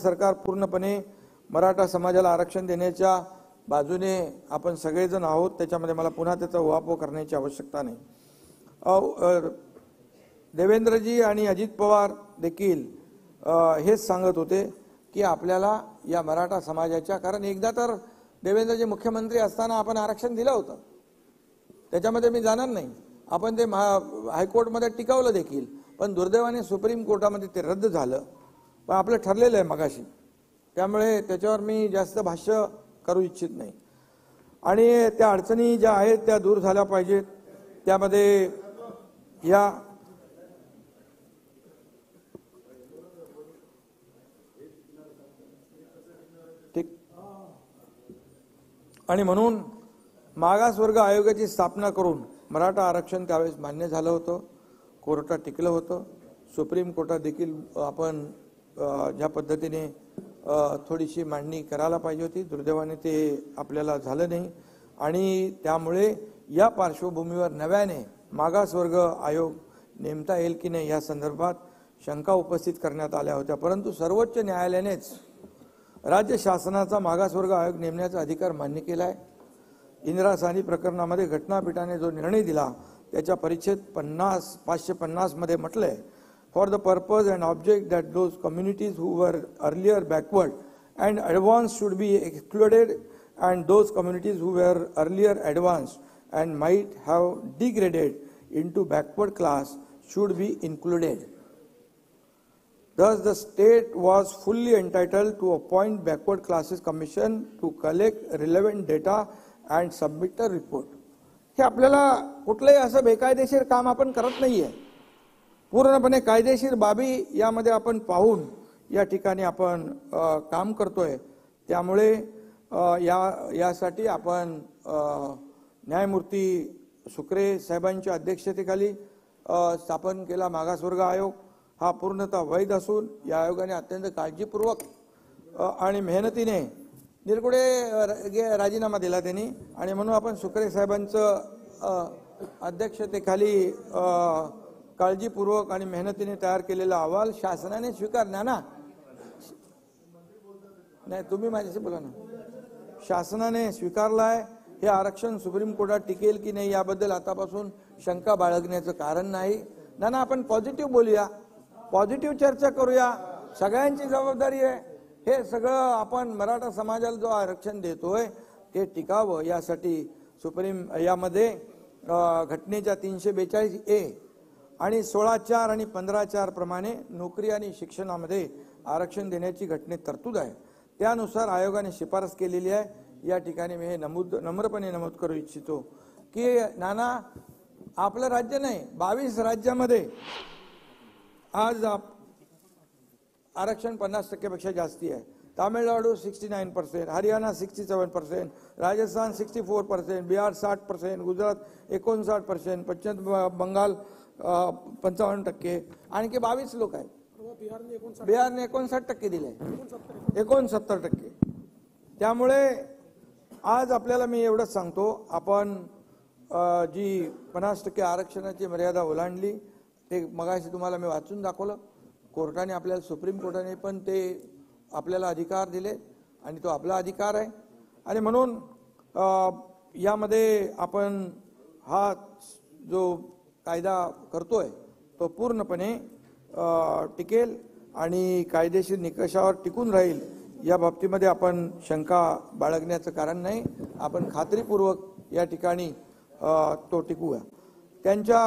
सरकार पूर्णपणे मराठा समाजाला आरक्षण देण्याच्या बाजूने आपण सगळेजण आहोत। त्याच्यामध्ये मला पुन्हा त्याचा उहापोह करण्याची आवश्यकता नाही। देवेंद्रजी आणि अजित पवार देखील हेच सांगत होते की आपल्याला या मराठा समाजाच्या, कारण एकदा तर देवेंद्रजी मुख्यमंत्री असताना आपण आरक्षण दिलं होतं, त्याच्यामध्ये मी जाणार नाही, आपण ते हायकोर्टमध्ये टिकवलं देखील, पण दुर्दैवाने सुप्रीम कोर्टामध्ये ते रद्द झालं। पण आपलं ठरलेलं आहे मगाशी, त्यामुळे त्याच्यावर मी जास्त भाष्य करू इच्छित नाही। आणि त्या अडचणी ज्या आहेत त्या दूर झाल्या पाहिजेत। त्यामध्ये या ठीक आणि म्हणून मागासवर्ग आयोगाची स्थापना करून मराठा आरक्षण त्यावेळेस मान्य झालं होतं, कोर्टात टिकलं होतं। सुप्रीम कोर्टात देखील आपण ज्या पद्धतीने थोडीशी मांडणी करायला पाहिजे होती, दुर्दैवाने ते आपल्याला झालं नाही। आणि त्यामुळे या पार्श्वभूमीवर नव्याने मागासवर्ग आयोग नेमता येईल की नाही या संदर्भात शंका उपस्थित करण्यात आल्या होत्या, परंतु सर्वोच्च न्यायालयानेच राज्य शासनाचा मागासवर्ग आयोग नेमण्याचा अधिकार मान्य केला आहे। इंदिरा साहनी प्रकरणामध्ये घटनापीठाने जो निर्णय दिला त्याच्या परिच्छेद 550 मध्ये म्हटलंय, for the purpose and object that those communities who were earlier backward and advanced should be excluded, and those communities who were earlier advanced and might have degraded into backward class should be included. Thus, the state was fully entitled to appoint backward classes commission to collect relevant data and submit a report. हे आपल्याला कुठलंही असं बेकायदेशीर काम आपण करत नाहीये, पूर्णपणे कायदेशीर बाबी यामध्ये आपण पाहून या ठिकाणी आपण काम करतोय। त्यामुळे यासाठी आपण न्यायमूर्ती सुक्रे साहेबांच्या अध्यक्षतेखाली स्थापन केला मागासवर्ग आयोग। हा पूर्णतः वैध असून या आयोगाने अत्यंत काळजीपूर्वक आणि मेहनतीने निरगुडे राजीनामा दिला त्यांनी, आणि म्हणून आपण सुक्रे साहेबांचं अध्यक्षतेखाली काळजीपूर्वक आणि मेहनतीने तयार केलेला अहवाल शासनाने स्वीकारला ना, नाही तुम्ही माझ्याशी बोला ना, शासनाने स्वीकारलाय। हे आरक्षण सुप्रीम कोर्टात टिकेल की नाही याबद्दल आतापासून शंका बाळगण्याचं कारण नाही ना। आपण पॉझिटिव्ह बोलूया, पॉझिटिव्ह चर्चा करूया, सगळ्यांची जबाबदारी आहे। हे सगळं आपण मराठा समाजाला जो आरक्षण देतोय ते टिकावं यासाठी सुप्रीम यामध्ये घटनेच्या 342A आणि 16(4) आणि 15(4) प्रमाणे नोकरी आणि शिक्षणामध्ये आरक्षण देण्याची घटनेत तरतूद आहे। त्यानुसार आयोगाने शिफारस केलेली आहे। या ठिकाणी मी हे नम्रपणे नमूद करू इच्छितो की नाना, आपलं राज्य नाही, 22 राज्यामध्ये आज आरक्षण 50% पेक्षा जास्ती आहे। तामिळनाडू 69%, हरियाणा 67%, राजस्थान 64%, बिहार 60%, गुजरात 59%, पश्चिम बंगाल 55%, आणखी 22 लोक आहेत। बिहारने 59% दिले, 69%। त्यामुळे आज आपल्याला मी एवढंच सांगतो, आपण जी 50% आरक्षणाची मर्यादा ओलांडली ते मगाशी तुम्हाला मी वाचून दाखवलं। कोर्टाने आपल्याला, सुप्रीम कोर्टाने पण ते आपल्याला अधिकार दिले आणि तो आपला अधिकार आहे। आणि म्हणून यामध्ये आपण हा जो कायदा करतोय तो पूर्णपणे टिकेल आणि कायदेशीर निकषावर टिकून राहील या बाबतीमध्ये आपण शंका बाळगण्याचं कारण नाही। आपण खात्रीपूर्वक या ठिकाणी तो टिकूया। त्यांच्या